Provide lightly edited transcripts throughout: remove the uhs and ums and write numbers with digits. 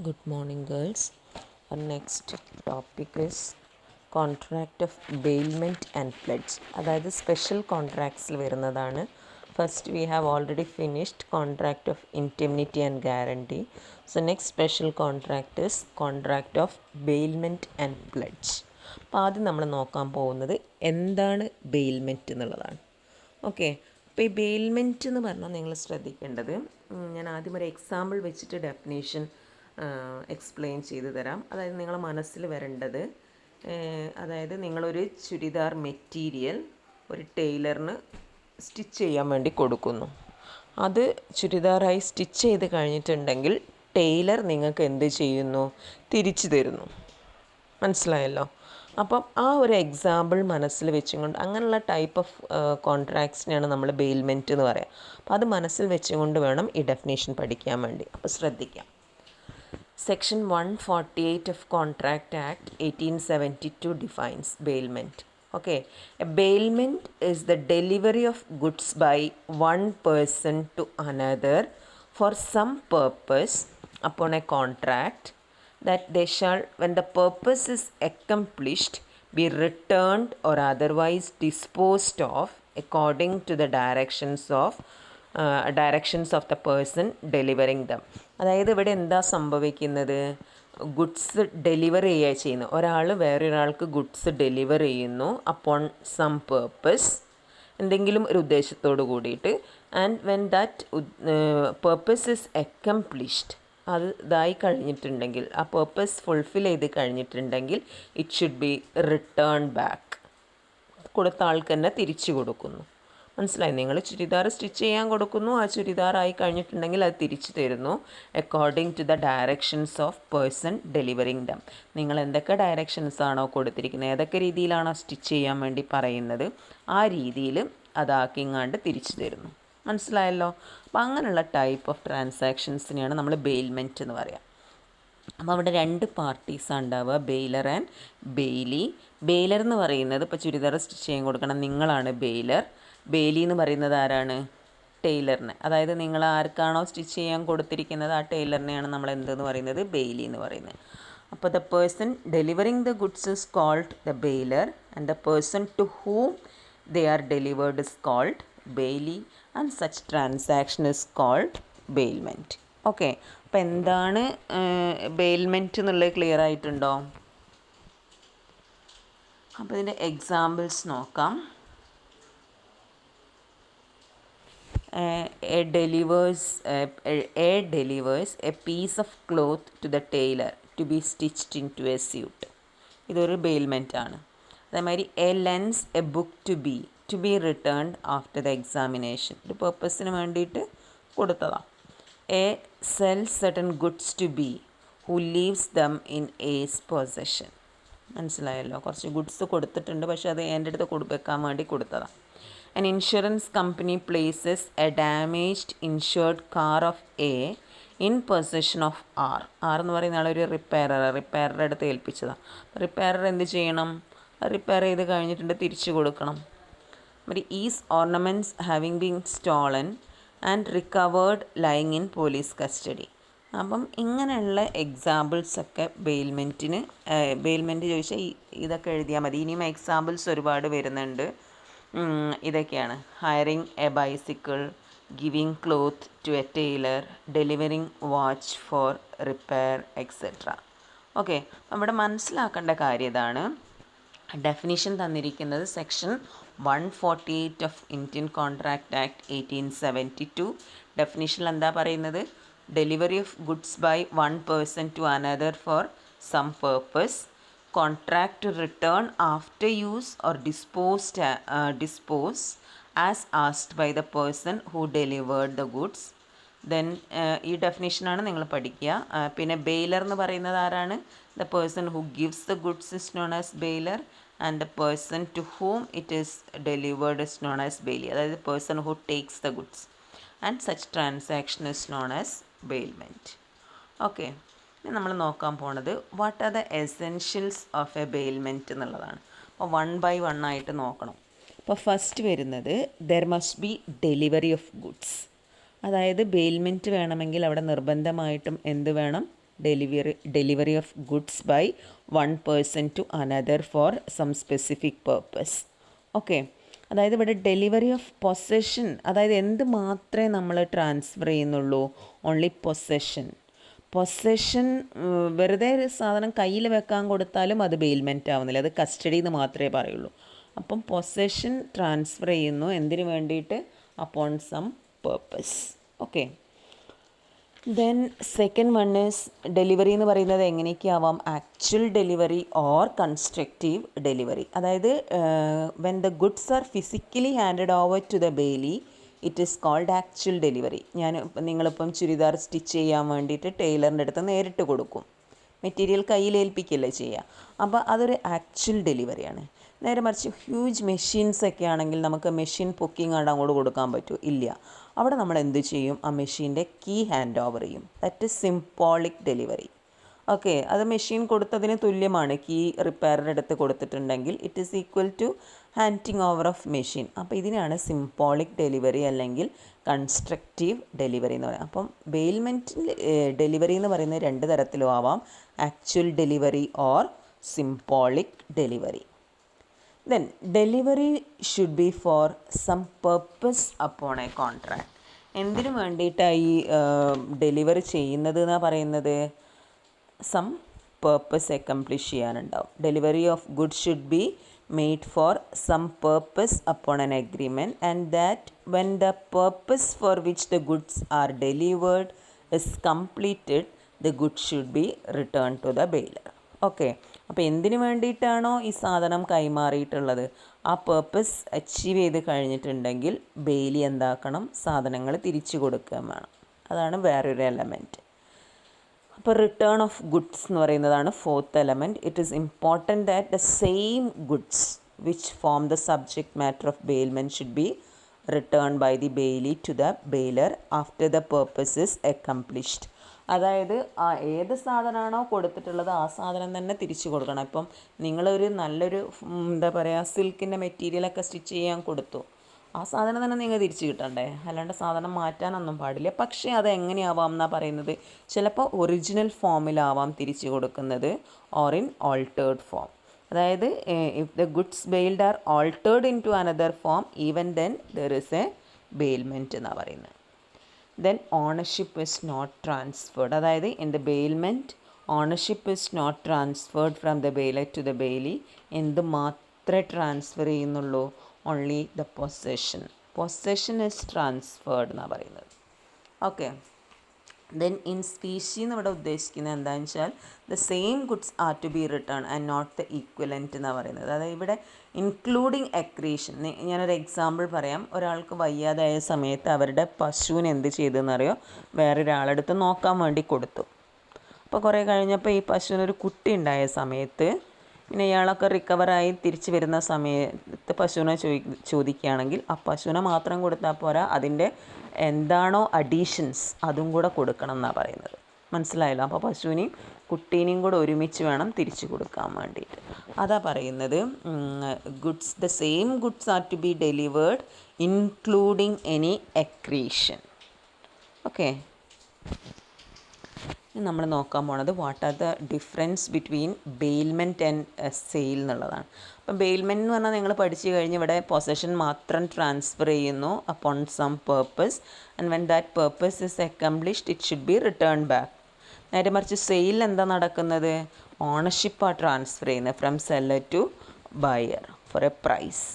Good morning, girls. Our next topic is contract of bailment and pledge. അതായത് special കോൺട്രാക്ട്സിൽ വരുന്നതാണ്. First we have already finished contract of indemnity and guarantee. So next special contract is contract of bailment and pledge. അപ്പോൾ ആദ്യം നമ്മൾ നോക്കാൻ പോകുന്നത് എന്താണ് bailment എന്നുള്ളതാണ്. ഓക്കെ, അപ്പോൾ ഈ ബെയിൽമെൻറ്റ് എന്ന് പറഞ്ഞാൽ നിങ്ങൾ ശ്രദ്ധിക്കേണ്ടത്, ഞാൻ ആദ്യം ഒരു എക്സാമ്പിൾ വെച്ചിട്ട് ഡെഫിനേഷൻ എക്സ്പ്ലെയിൻ ചെയ്തു തരാം. അതായത് നിങ്ങളെ മനസ്സിൽ വരേണ്ടത്, അതായത് നിങ്ങളൊരു ചുരിദാർ മെറ്റീരിയൽ ഒരു ടൈലറിന് സ്റ്റിച്ച് ചെയ്യാൻ വേണ്ടി കൊടുക്കുന്നു. അത് ചുരിദാറായി സ്റ്റിച്ച് ചെയ്ത് കഴിഞ്ഞിട്ടുണ്ടെങ്കിൽ ടൈലർ നിങ്ങൾക്ക് എന്ത് ചെയ്യുന്നു? തിരിച്ചു തരുന്നു. മനസ്സിലായല്ലോ? അപ്പം ആ ഒരു എക്സാമ്പിൾ മനസ്സിൽ വെച്ചുകൊണ്ട് അങ്ങനെയുള്ള ടൈപ്പ് ഓഫ് കോൺട്രാക്ട്സിനെയാണ് നമ്മൾ ബെയിൽമെൻറ്റ് എന്ന് പറയുക. അപ്പോൾ അത് മനസ്സിൽ വെച്ചുകൊണ്ട് വേണം ഈ ഡെഫിനേഷൻ പഠിക്കാൻ വേണ്ടി. അപ്പോൾ ശ്രദ്ധിക്കാം. Section 148 of Contract Act 1872 defines bailment. Okay, a bailment is the delivery of goods by one person to another for some purpose upon a contract that they shall, when the purpose is accomplished, be returned or otherwise disposed of according to the directions of the person delivering them. അതായത് ഇവിടെ എന്താ സംഭവിക്കുന്നത്? Goods deliver ചെയ്യുക ചെയ്യുന്നു. ഒരാൾ വേറൊരാൾക്ക് goods deliver ചെയ്യുന്നു upon some purpose, എന്തെങ്കിലും ഒരു ഉദ്ദേശത്തോട് കൂടിയിട്ട്. And when that purpose is accomplished, അത് ഇതായി കഴിഞ്ഞിട്ടുണ്ടെങ്കിൽ, ആ പേർപ്പസ് ഫുൾഫിൽ ചെയ്ത് കഴിഞ്ഞിട്ടുണ്ടെങ്കിൽ, it should be return back. കൊടുത്ത ആൾക്ക് തന്നെ തിരിച്ചു കൊടുക്കുന്നു. മനസ്സിലായി? നിങ്ങൾ ചുരിദാർ സ്റ്റിച്ച് ചെയ്യാൻ കൊടുക്കുന്നു, ആ ചുരിദാറായി കഴിഞ്ഞിട്ടുണ്ടെങ്കിൽ അത് തിരിച്ചു തരുന്നു. According to the directions of person delivering them. നിങ്ങൾ എന്തൊക്കെ ഡയറക്ഷൻസ് ആണോ കൊടുത്തിരിക്കുന്നത്, ഏതൊക്കെ രീതിയിലാണോ സ്റ്റിച്ച് ചെയ്യാൻ വേണ്ടി പറയുന്നത്, ആ രീതിയിൽ അതാക്കിങ്ങാണ്ട് തിരിച്ചു തരുന്നു. മനസ്സിലായല്ലോ? അപ്പോൾ അങ്ങനെയുള്ള ടൈപ്പ് ഓഫ് ട്രാൻസാക്ഷൻസിനെയാണ് നമ്മൾ ബെയിൽമെൻറ്റ് എന്ന് പറയുക. അപ്പോൾ അവിടെ രണ്ട് പാർട്ടീസാണ് ഉണ്ടാവുക, ബെയിലർ ആൻഡ് ബെയിലി. ബെയിലർ എന്ന് പറയുന്നത്, ഇപ്പോൾ ചുരിദാർ സ്റ്റിച്ച് ചെയ്യാൻ കൊടുക്കണം, നിങ്ങളാണ് ബെയിലർ. ബെയിലി എന്ന് പറയുന്നത് ആരാണ്? ടൈലറിനെ. അതായത് നിങ്ങൾ ആർക്കാണോ സ്റ്റിച്ച് ചെയ്യാൻ കൊടുത്തിരിക്കുന്നത് ആ ടൈലറിനെയാണ് നമ്മൾ എന്തെന്ന് പറയുന്നത്? ബെയിലി എന്ന് പറയുന്നത്. അപ്പോൾ the person delivering the goods is called the bailor and the person to whom they are delivered is called bailee and such transaction is called bailment. Okay, അപ്പോൾ എന്താണ് ബെയിൽമെൻറ്റ് എന്നുള്ളത് ക്ലിയർ ആയിട്ടുണ്ടോ? അപ്പോൾ ഇതിൻ്റെ എക്സാമ്പിൾസ് നോക്കാം. A delivers a piece of cloth to the tailor to be stitched into a suit. ഇതൊരു bailment ആണ്. അതേമാതിരി A lends a book to be returned after the examination. ഒരു പേർപ്പസിന് വേണ്ടിയിട്ട് കൊടുത്തതാണ്. A sells certain goods to B who leaves them in A's possession. മനസ്സിലായല്ലോ? കുറച്ച് goods കൊടുത്തിട്ടുണ്ട്, പക്ഷെ അത് എൻ്റെ അടുത്ത് വെക്കാൻ വേണ്ടി കൊടുത്തതാണ്. An insurance company places a damaged insured car of A in possession of R. R എന്ന് പറയുന്ന ആളൊരു റിപ്പയറുടെ അടുത്ത് ഏൽപ്പിച്ചതാണ്. റിപ്പയറർ എന്ത് ചെയ്യണം? റിപ്പയർ ചെയ്ത് കഴിഞ്ഞിട്ടുണ്ട് തിരിച്ചു കൊടുക്കണം. മറ്റേ is ornaments having been stolen and recovered lying in police custody. അപ്പം ഇങ്ങനെയുള്ള എക്സാമ്പിൾസൊക്കെ ബെയിൽമെൻറ്റ് ചോദിച്ചാൽ ഇതൊക്കെ എഴുതിയാൽ മതി. ഇനിയും എക്സാമ്പിൾസ് ഒരുപാട് വരുന്നുണ്ട്. ഇതൊക്കെയാണ്: hiring a bicycle, giving cloth to a tailor, delivering watch for repair etcetera. Okay, ഇവിടെ മനസ്സിലാക്കേണ്ട കാര്യം ഇതാണ്. ഡെഫിനിഷൻ തന്നിരിക്കുന്നത് section 148 of Indian contract act 1872. ഡെഫിനിഷനിൽ എന്താ പറയുന്നത്? Delivery of goods by one person to another for some purpose. Contract to return after use or dispose as asked by the person who delivered the goods. Then ഈ ഡെഫിനേഷനാണ് നിങ്ങൾ പഠിക്കുക. പിന്നെ baler എന്ന് പറയുന്നത് ആരാണ്? The person who gives the goods is known as bailor and the person to whom it is delivered is known as bailee. അതായത് person who takes the goods and such transaction is known as bailment. Okay, ഇനി നമ്മൾ നോക്കാൻ പോണത് what are the essentials of a bailment എന്നുള്ളതാണ്. അപ്പോൾ 1 by 1 ആയിട്ട് നോക്കണം. അപ്പോൾ ഫസ്റ്റ് വരുന്നത് there must be delivery of goods. അതായത് ബെയിൽമെൻറ്റ് വേണമെങ്കിൽ അവിടെ നിർബന്ധമായിട്ടും എന്ത് വേണം? delivery of goods by one person to another for some specific purpose. Okay, അതായത് ഇവിടെ ഡെലിവറി ഓഫ് പൊസഷൻ, അതായത് എന്ത് മാത്രമേ നമ്മൾ ട്രാൻസ്ഫർ ചെയ്യുന്നുള്ളൂ? Only possession. വെറുതെ ഒരു സാധനം കയ്യിൽ വെക്കാൻ കൊടുത്താലും അത് ബെയിൽമെൻറ്റ് ആവുന്നില്ല, അത് കസ്റ്റഡിയിൽ നിന്ന് മാത്രമേ പറയുള്ളൂ. അപ്പം പൊസഷൻ ട്രാൻസ്ഫർ ചെയ്യുന്നു എന്തിനു വേണ്ടിയിട്ട്? Upon some purpose. Okay, then second one is delivery എന്ന് പറയുന്നത് എങ്ങനെയൊക്കെ ആവാം? Actual delivery or constructive delivery. അതായത് when the goods are physically handed over to the bailee it is called actual delivery. നിങ്ങളിപ്പം churidar stitch ചെയ്യാൻ വേണ്ടിയിട്ട് ടെയിലറിൻ്റെ അടുത്ത് നേരിട്ട് കൊടുക്കും, മെറ്റീരിയൽ കയ്യിലേൽപ്പിക്കുകയല്ലേ ചെയ്യുക. അപ്പോൾ അതൊരു ആക്ച്വൽ ഡെലിവറിയാണ്. നേരെ മറിച്ച് ഹ്യൂജ് മെഷീൻസൊക്കെ ആണെങ്കിൽ നമുക്ക് മെഷീൻ പൊക്കിങ് ആണ്ട് അങ്ങോട്ട് കൊടുക്കാൻ പറ്റുമോ? ഇല്ല. അവിടെ നമ്മൾ എന്ത് ചെയ്യും? ആ മെഷീൻ്റെ കീ ഹാൻഡ് ഓവർ ചെയ്യും. That is symbolic delivery. Okay, അത് മെഷീൻ കൊടുത്തതിന് തുല്യമാണ്. കീ റിപ്പയറിൻ്റെ അടുത്ത് കൊടുത്തിട്ടുണ്ടെങ്കിൽ it is equal to handing over of machine. അപ്പോൾ ഇതിനാണ് സിംബോളിക് ഡെലിവറി അല്ലെങ്കിൽ കൺസ്ട്രക്റ്റീവ് ഡെലിവറി എന്ന് പറയുന്നത്. അപ്പം ബെയിൽമെൻറ്റിൽ ഡെലിവറി എന്ന് പറയുന്നത് രണ്ട് തരത്തിലും ആവാം, actual delivery or symbolic delivery. Then delivery should be for some purpose upon a contract. എന്തിനു വേണ്ടിയിട്ടാണ് ഈ ഡെലിവറി ചെയ്യുന്നത് എന്നാണ് പറയുന്നത്? സം പേർപ്പസ് അക്കംപ്ലിഷ് ചെയ്യാനുണ്ടാവും. Delivery of good should be made for some purpose upon an agreement and that when the purpose for which the goods are delivered is completed the good should be return to the bailor. Okay, അപ്പോൾ എന്തിനു വേണ്ടിയിട്ടാണോ ഈ സാധനം കൈമാറിയിട്ടുള്ളത് ആ purpose achieve ചെയ്ത് കഴിഞ്ഞിട്ടുണ്ടെങ്കിൽ Bailey എന്താക്കണം? സാധനങ്ങൾ തിരിച്ചു കൊടുക്കുകയും വേണം. അതാണ് വേറൊരു എലമെൻറ്റ്. അപ്പോൾ റിട്ടേൺ ഓഫ് ഗുഡ്സ് എന്ന് പറയുന്നതാണ് fourth element. It is important that the same goods which form the subject matter of bailment should be return by the bailee to the bailor after the purpose is accomplished. അതായത് ഏത് സാധനമാണോ കൊടുത്തിട്ടുള്ളത് ആ സാധനം തന്നെ തിരിച്ചു കൊടുക്കണം. ഇപ്പം നിങ്ങളൊരു നല്ലൊരു എന്താ പറയുക സിൽക്കിൻ്റെ മെറ്റീരിയലൊക്കെ സ്റ്റിച്ച് ചെയ്യാൻ കൊടുത്തു, ആ സാധനം തന്നെ നിങ്ങൾ തിരിച്ചു കിട്ടണ്ടേ? അല്ലാണ്ട് സാധനം മാറ്റാനൊന്നും പാടില്ല. പക്ഷേ അത് എങ്ങനെയാവാം എന്നാണ് പറയുന്നത്? ചിലപ്പോൾ ഒറിജിനൽ ഫോമിലാവാം തിരിച്ചു കൊടുക്കുന്നത്, ഓർ ഇൻ ഓൾട്ടേർഡ് ഫോം. അതായത് if the goods bailed are altered into another form even then there is a bailment എന്നാണ് പറയുന്നത്. Then ownership is not transferred. അതായത് in the bailment ownership is not transferred from the bailiff to the bailey. എന്ത് മാത്രമേ transfer ചെയ്യുന്നുള്ളൂ? Only the possession is transferred എന്നാണ് പറയുന്നത്. Okay, then in സ്പീഷി എന്ന് ഇവിടെ ഉദ്ദേശിക്കുന്നത് എന്താണെന്ന് വെച്ചാൽ the same goods are to be return and not the equivalent എന്നാണ് പറയുന്നത്. അതായത് ഇവിടെ ഇൻക്ലൂഡിങ് അക്രീഷൻ. ഞാനൊരു എക്സാമ്പിൾ പറയാം. ഒരാൾക്ക് വയ്യാതായ സമയത്ത് അവരുടെ പശുവിന് എന്ത് ചെയ്തെന്നറിയോ? വേറൊരാളെടുത്ത് നോക്കാൻ വേണ്ടി കൊടുത്തു. അപ്പോൾ കുറേ കഴിഞ്ഞപ്പോൾ ഈ പശുവിനൊരു കുട്ടി ഉണ്ടായ സമയത്ത് പിന്നെ ഇയാളൊക്കെ റിക്കവറായി തിരിച്ച് വരുന്ന സമയത്ത് പശുവിനെ ചോദിക്കുകയാണെങ്കിൽ ആ പശുവിനെ മാത്രം കൊടുത്താൽ പോരാ, അതിൻ്റെ എന്താണോ അഡീഷൻസ് അതും കൂടെ കൊടുക്കണം എന്നാണ് പറയുന്നത്. മനസ്സിലായല്ലോ? അപ്പോൾ പശുവിനെയും കുട്ടീനെയും കൂടെ ഒരുമിച്ച് വേണം തിരിച്ചു കൊടുക്കാൻ വേണ്ടിയിട്ട്. അതാ പറയുന്നത് goods the same goods are to be delivered including any accretion. Okay, നമ്മൾ നോക്കാൻ പോണത് what are the difference between bailment and sale എന്നുള്ളതാണ്. അപ്പം ബെയിൽമെൻറ്റ് എന്ന് പറഞ്ഞാൽ നിങ്ങൾ പഠിച്ചു കഴിഞ്ഞ് ഇവിടെ പൊസഷൻ മാത്രം ട്രാൻസ്ഫർ ചെയ്യുന്നു upon some purpose and when that purpose is accomplished it should be return back. നേരെ മറിച്ച് സെയിൽ എന്താ നടക്കുന്നത്? ഓണർഷിപ്പാണ് ട്രാൻസ്ഫർ ചെയ്യുന്നത് from seller to buyer for a price.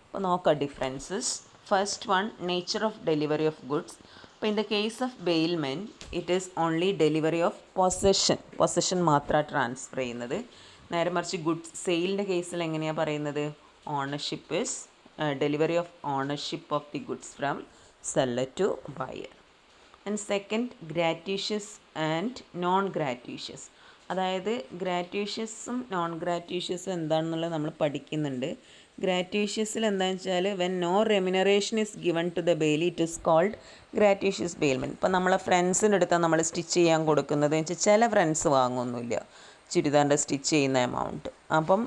അപ്പോൾ നോക്കാം differences. First one, nature of delivery of goods. അപ്പോൾ in the case of bailment it is only delivery of possession മാത്രമാണ് ട്രാൻസ്ഫർ ചെയ്യുന്നത്. നേരെ മറിച്ച് ഗുഡ്സ് സെയിലിൻ്റെ കേസിൽ എങ്ങനെയാണ് പറയുന്നത്? Ownership is delivery of ownership of the goods from seller to buyer. And second, gratuitous and non gratuitous. അതായത് ഗ്രാറ്റീഷ്യസും നോൺ ഗ്രാറ്റീഷ്യസും എന്താണെന്നുള്ളത് നമ്മൾ പഠിക്കുന്നുണ്ട്. ഗ്രാറ്റീഷ്യസിൽ എന്താണെന്ന് വെച്ചാൽ when no remuneration is given to the bailee it is called gratuitous bailment. ഇപ്പം നമ്മളെ ഫ്രണ്ട്സിൻ്റെ അടുത്താണ് നമ്മൾ സ്റ്റിച്ച് ചെയ്യാൻ കൊടുക്കുന്നത് വെച്ചാൽ ചില ഫ്രണ്ട്സ് വാങ്ങുമൊന്നുമില്ല ചുരിദാറിൻ്റെ സ്റ്റിച്ച് ചെയ്യുന്ന എമൗണ്ട്. അപ്പം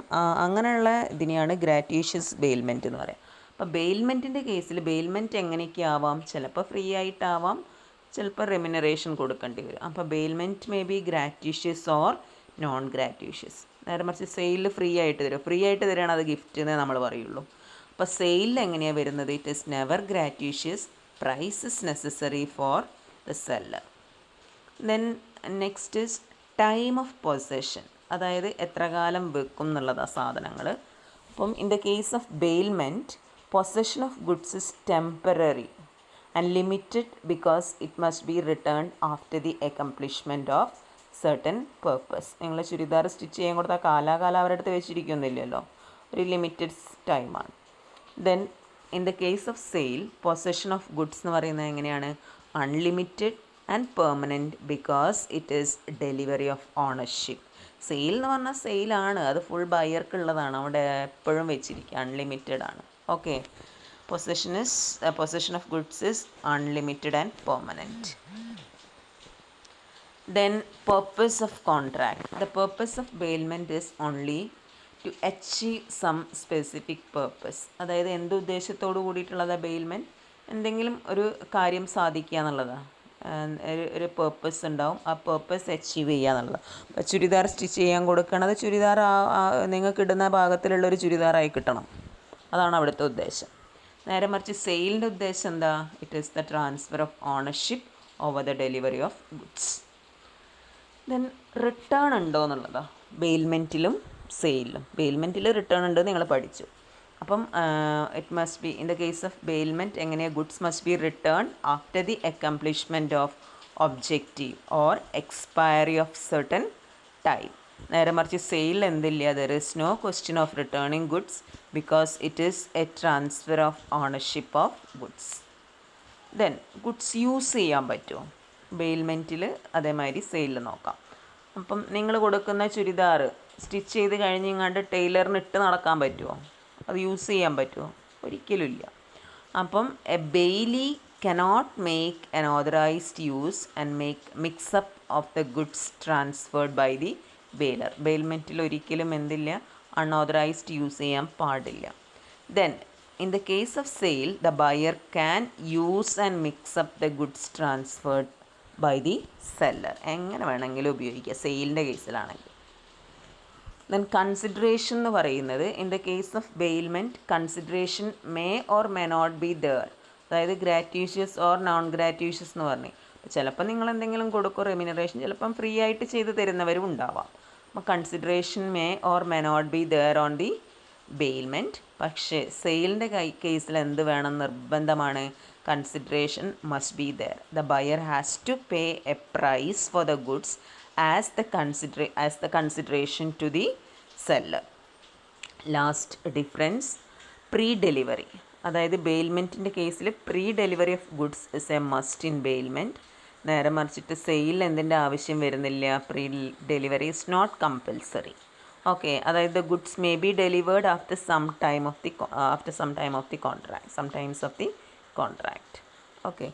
അങ്ങനെയുള്ള ഇതിനെയാണ് ഗ്രാറ്റീഷ്യസ് ബെയിൽമെൻറ്റ് എന്ന് പറയുക. അപ്പോൾ ബെയിൽമെൻറ്റിൻ്റെ കേസിൽ ബെയിൽമെൻറ്റ് എങ്ങനെയൊക്കെ ആവാം? ചിലപ്പോൾ ഫ്രീ ആയിട്ടാവാം, ചിലപ്പോൾ റെമ്യൂണറേഷൻ കൊടുക്കേണ്ടി വരും. അപ്പോൾ bailment may be gratuitous or non gratuitous. നേരെ മറിച്ച് സെയിൽ ഫ്രീ ആയിട്ട് തരും. ഫ്രീ ആയിട്ട് തരികയാണ് അത് ഗിഫ്റ്റ് എന്നേ നമ്മൾ പറയുള്ളൂ. അപ്പോൾ സെയിലിൽ എങ്ങനെയാണ് വരുന്നത്? It is never gratuitous, price is necessary for the seller. Then next is time of possession, അതായത് എത്ര കാലം വെക്കും എന്നുള്ളതാണ് സാധനങ്ങൾ. അപ്പം in the case of bailment, possession of goods is temporary and limited because it must be returned after the accomplishment of certain purpose. നിങ്ങൾ churidar stitch ചെയ്യാൻ കൊടുത്താൽ കാലാകാലം അവരുടെ അടുത്ത് വെച്ചിരിക്കുന്നില്ലല്ലോ, ഒരു ലിമിറ്റഡ് ടൈമാണ്. Then in the case of sale, possession of goods എന്ന് പറയുന്നത് എങ്ങനെയാണ്? Unlimited and permanent because it is delivery of ownership. Sale എന്ന് പറഞ്ഞാൽ സെയിലാണ്, അത് ഫുൾ ബയർക്കുള്ളതാണ്, അവിടെ എപ്പോഴും വെച്ചിരിക്കുക, അൺലിമിറ്റഡ് ആണ്. Okay, possession of goods is unlimited and permanent. Then purpose of contract. The purpose of bailment is only to achieve some specific purpose. അതായത് എന്ത് ഉദ്ദേശത്തോട് കൂടിയിട്ടുള്ളതാണ് bailment? എന്തെങ്കിലും ഒരു കാര്യം സാധിക്കുക എന്നുള്ളതാണ്. ഒരു പേർപ്പസ് ഉണ്ടാവും, ആ പേർപ്പസ് അച്ചീവ് ചെയ്യുക എന്നുള്ളത്. അപ്പോൾ ചുരിദാർ സ്റ്റിച്ച് ചെയ്യാൻ കൊടുക്കണത് ചുരിദാർ നിങ്ങൾക്ക് ഇടുന്ന ഭാഗത്തിലുള്ളൊരു ചുരിദാറായി കിട്ടണം, അതാണ് അവിടുത്തെ ഉദ്ദേശം. നേരെ മറിച്ച് സെയിലിൻ്റെ ഉദ്ദേശം എന്താ? It is the transfer of ownership over the delivery of goods. Then return ഉണ്ടോ എന്നുള്ളതാണ് ബെയിൽമെൻറ്റിലും സെയിലിലും. ബെയിൽമെൻറ്റിൽ റിട്ടേൺ ഉണ്ട് നിങ്ങൾ പഠിച്ചു. അപ്പം it must be in the case of bailment എങ്ങനെയാണ്? Goods must be return after the accomplishment of objective or expiry of certain time. നേരെ മറിച്ച് sale എന്തില്ല? There is no question of returning goods because it is a transfer of ownership of goods. Then goods use ചെയ്യാൻ പറ്റുമോ? ബെയിൽമെൻറ്റിൽ അതേമാതിരി സെയിലിൽ നോക്കാം. അപ്പം നിങ്ങൾ കൊടുക്കുന്ന ചുരിദാർ സ്റ്റിച്ച് ചെയ്ത് കഴിഞ്ഞിങ്ങാണ്ട് ടൈലറിന് ഇട്ട് നടക്കാൻ പറ്റുമോ? അത് യൂസ് ചെയ്യാൻ പറ്റുമോ? ഒരിക്കലും ഇല്ല. അപ്പം a bailee cannot make unauthorised use and make mixup of the goods transferred by the bailor. ബെയിൽമെൻറ്റിൽ ഒരിക്കലും എന്തില്ല? അൺഓതറൈസ്ഡ് യൂസ് ചെയ്യാൻ പാടില്ല. Then in the case of sale, the buyer can use and mix up the goods transferred by the seller. എങ്ങനെ വേണമെങ്കിലും ഉപയോഗിക്കുക സെയിലിൻ്റെ കേസിലാണെങ്കിൽ. Then consideration എന്ന് പറയുന്നത് in the case of bailment consideration may or may not be there. അതായത് gratuitous or non ഗ്രാറ്റ്യൂഷ്യസ് എന്ന് പറഞ്ഞു. അപ്പോൾ ചിലപ്പോൾ നിങ്ങൾ എന്തെങ്കിലും കൊടുക്കും റെമ്യൂണറേഷൻ, ചിലപ്പം ഫ്രീ ആയിട്ട് ചെയ്ത് തരുന്നവരും ഉണ്ടാവാം. അപ്പോൾ consideration may or may not be there on the bailment. പക്ഷേ സെയിലിൻ്റെ കേസിൽ എന്ത് വേണം? നിർബന്ധമാണ്, consideration must be there. The buyer has to pay a price for the goods as the consideration to the seller. Last difference, pre delivery. അതായത് ബെയിൽമെൻറ്റിൻ്റെ കേസിൽ pre delivery of goods is a must in bailment. നേരെ മറിച്ചിട്ട് സെയിലിൽ എന്തിൻ്റെ ആവശ്യം വരുന്നില്ല? Pre delivery is not compulsory. Okay, അതായത് the goods may be delivered after some time of the contract, sometimes of the contract. Okay.